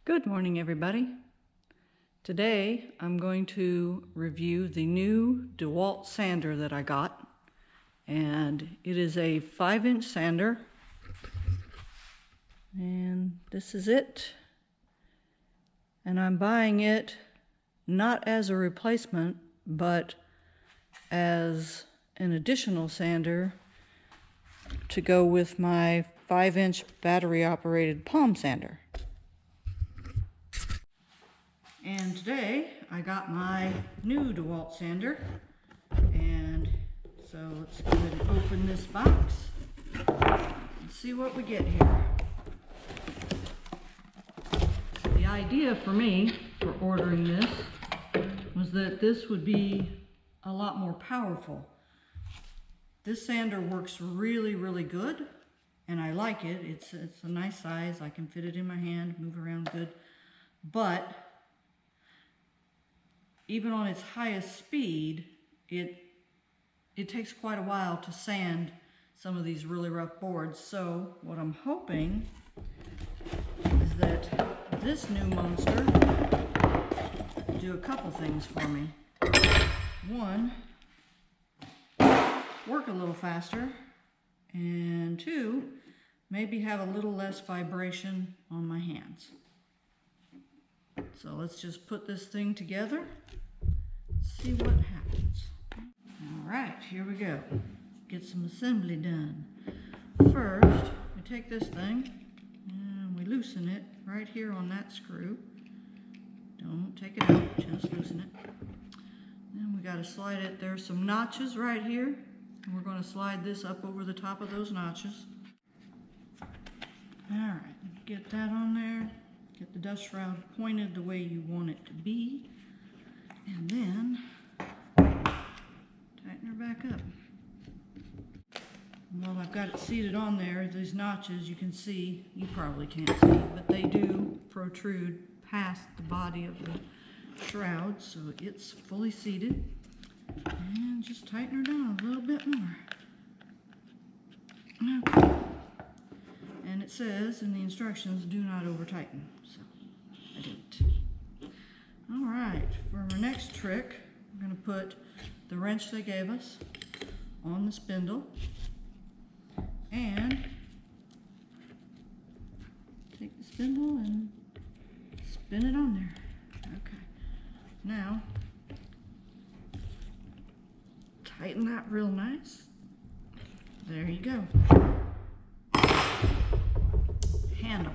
Good morning, everybody. Today I'm going to review the new DeWalt sander that I got, and it is a 5-inch sander, and this is it. And I'm buying it not as a replacement but as an additional sander to go with my 5-inch battery operated palm sander. And today I got my new DeWalt sander, and so let's go ahead and open this box and see what we get here. The idea for me for ordering this was that this would be a lot more powerful. This sander works really good, and I like it. It's a nice size. I can fit it in my hand, move around good, but even on its highest speed, it takes quite a while to sand some of these really rough boards. So what I'm hoping is that this new monster will do a couple things for me. One, work a little faster, and two, maybe have a little less vibration on my hands. So let's just put this thing together, see what happens. All right, here we go. Get some assembly done. First, we take this thing and we loosen it right here on that screw. Don't take it out, just loosen it. Then we got to slide it. There's some notches right here, and we're going to slide this up over the top of those notches. All right, get that on there. Get the dust shroud pointed the way you want it to be, and then tighten her back up. Well, I've got it seated on there. These notches, you can see, you probably can't see, but they do protrude past the body of the shroud, so it's fully seated. And just tighten her down a little bit more. Okay. And it says in the instructions, do not over tighten, so I didn't. All right, for our next trick, we're going to put the wrench they gave us on the spindle and take the spindle and spin it on there. Okay, now tighten that real nice. There you go. Handle.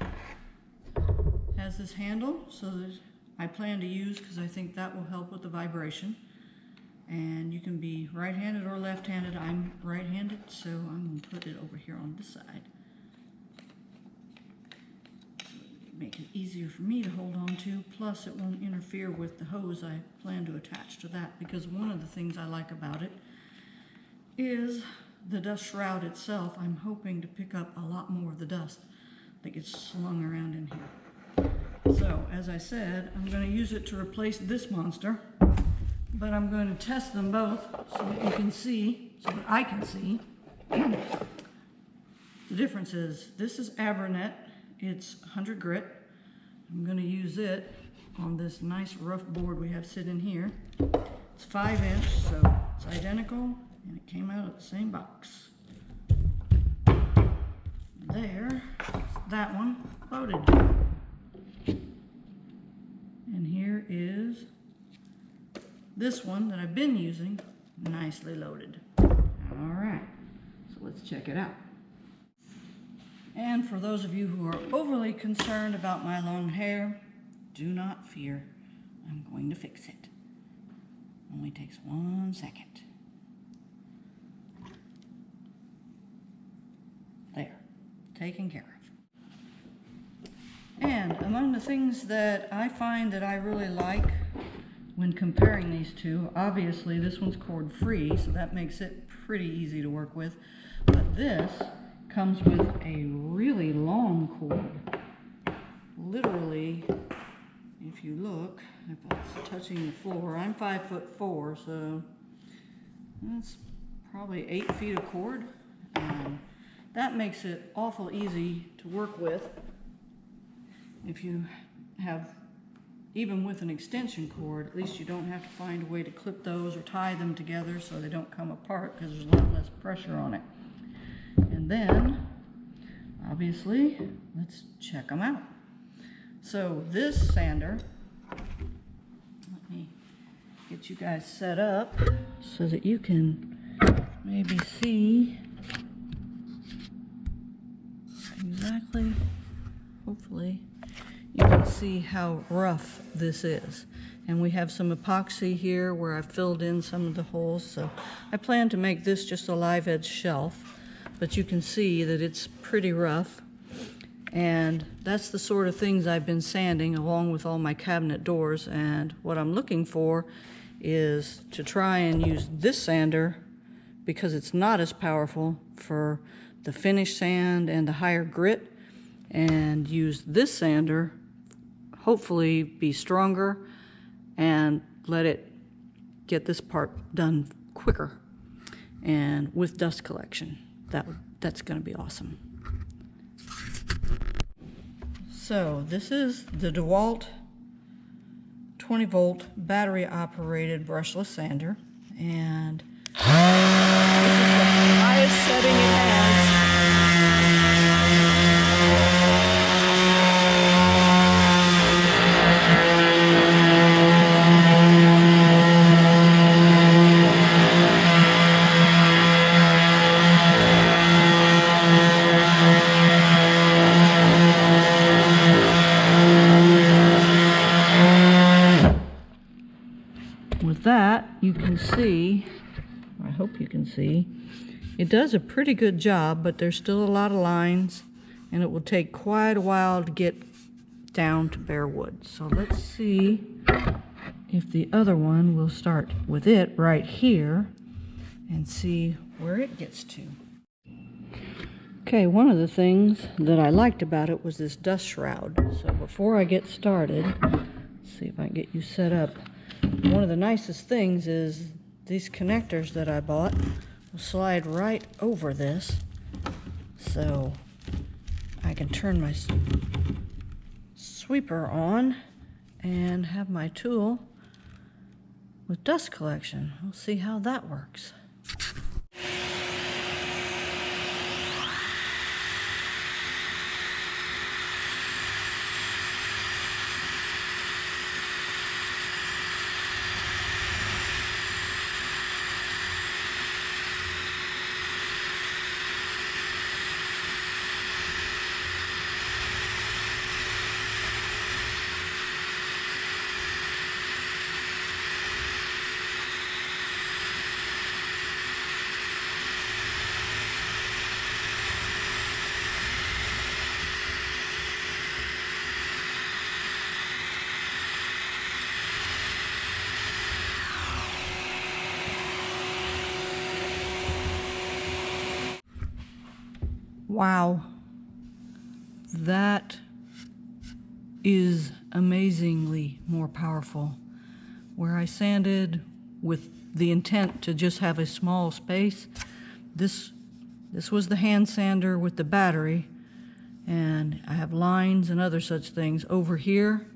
Has this handle so that I plan to use because I think that will help with the vibration. And you can be right-handed or left-handed. I'm right-handed, so I'm going to put it over here on this side. So make it easier for me to hold on to, plus it won't interfere with the hose I plan to attach to that, because one of the things I like about it is the dust shroud itself. I'm hoping to pick up a lot more of the dust that gets slung around in here. So, as I said, I'm going to use it to replace this monster, but I'm going to test them both so that you can see, so that I can see. The difference is, this is Abernet, it's 100 grit. I'm going to use it on this nice rough board we have sitting here. It's 5-inch, so it's identical, and it came out of the same box. There, that one loaded. And here is this one that I've been using, nicely loaded. All right, so let's check it out. And for those of you who are overly concerned about my long hair, do not fear. I'm going to fix it. Only takes 1 second. There. Taken care of. And among the things that I find that I really like when comparing these two, obviously this one's cord free, so that makes it pretty easy to work with, but this comes with a really long cord. Literally, if you look, if it's touching the floor, I'm 5'4", so that's probably 8 feet of cord. That makes it awful easy to work with. If you have, even with an extension cord, at least you don't have to find a way to clip those or tie them together so they don't come apart, because there's a lot less pressure on it. And then, obviously, let's check them out. So this sander, let me get you guys set up so that you can maybe see exactly, hopefully, you can see how rough this is. And we have some epoxy here where I filled in some of the holes, so I plan to make this just a live edge shelf, but you can see that it's pretty rough. And that's the sort of things I've been sanding along with all my cabinet doors, and what I'm looking for is to try and use this sander, because it's not as powerful, for the finish sand and the higher grit, and use this sander, hopefully be stronger, and let it get this part done quicker. And with dust collection, that's going to be awesome. So this is the DeWalt 20-volt battery-operated brushless sander, and this is the highest setting it has. With that, you can see, I hope you can see, it does a pretty good job, but there's still a lot of lines, and it will take quite a while to get down to bare wood. So let's see if the other one will start with it right here and see where it gets to. Okay, one of the things that I liked about it was this dust shroud. So before I get started, let's see if I can get you set up. One of the nicest things is these connectors that I bought will slide right over this, so I can turn my sweeper on and have my tool with dust collection. We'll see how that works. Wow, that is amazingly more powerful. Where I sanded with the intent to just have a small space, this was the hand sander with the battery, and I have lines and other such things. Over here,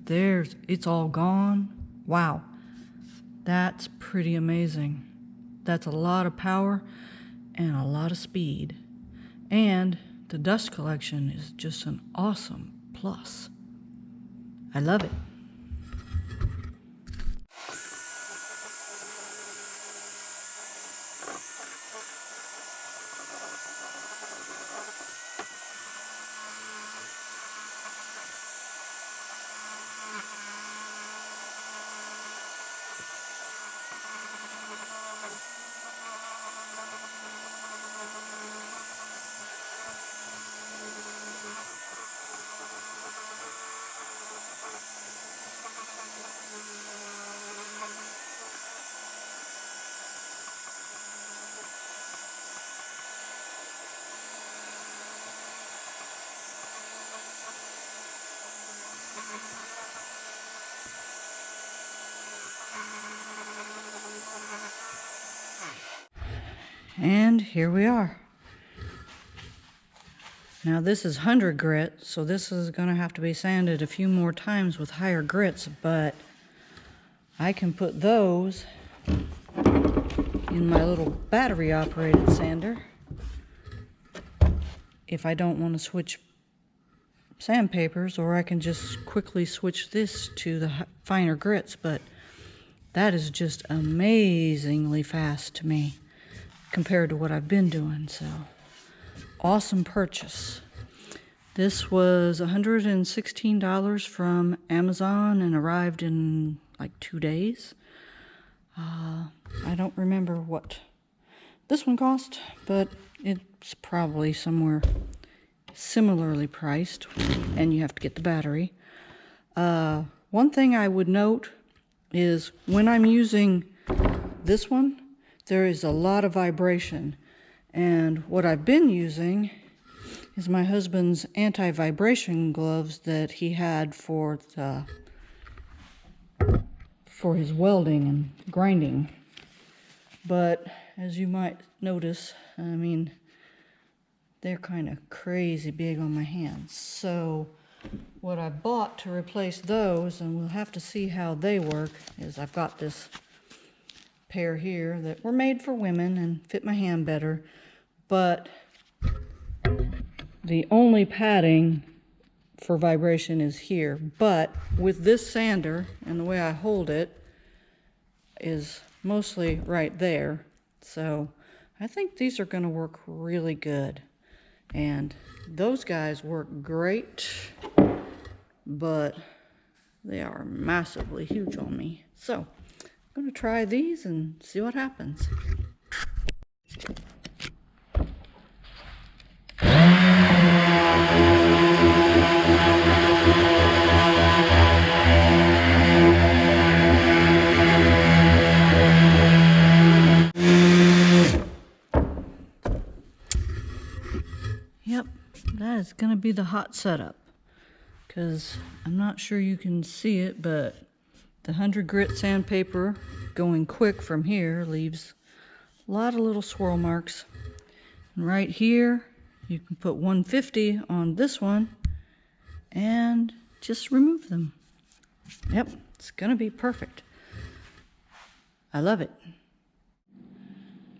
it's all gone. Wow, that's pretty amazing. That's a lot of power and a lot of speed. And the dust collection is just an awesome plus. I love it. And here we are. Now this is 100 grit, so this is going to have to be sanded a few more times with higher grits, but I can put those in my little battery operated sander if I don't want to switch sandpapers, or I can just quickly switch this to the finer grits, but that is just amazingly fast to me compared to what I've been doing. So awesome purchase. This was $116 from Amazon and arrived in like 2 days. I don't remember what this one cost, but it's probably somewhere similarly priced, and you have to get the battery. One thing I would note is when I'm using this one, there is a lot of vibration, and what I've been using is my husband's anti-vibration gloves that he had for his welding and grinding. But as you might notice, I mean, they're kind of crazy big on my hands. So what I bought to replace those, and we'll have to see how they work, is I've got this pair here that were made for women and fit my hand better, but the only padding for vibration is here. But with this sander and the way I hold it is mostly right there. So I think these are going to work really good. And those guys work great, but they are massively huge on me. So I'm going to try these and see what happens. Yep, that is going to be the hot setup, because I'm not sure you can see it, but the 100 grit sandpaper going quick from here leaves a lot of little swirl marks. And right here, you can put 150 on this one and just remove them. Yep, it's going to be perfect. I love it.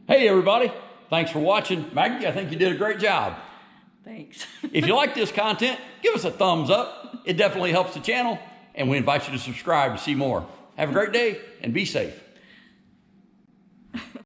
Hey everybody, thanks for watching. Maggie, I think you did a great job. Thanks. If you like this content, give us a thumbs up. It definitely helps the channel, and we invite you to subscribe to see more. Have a great day and be safe.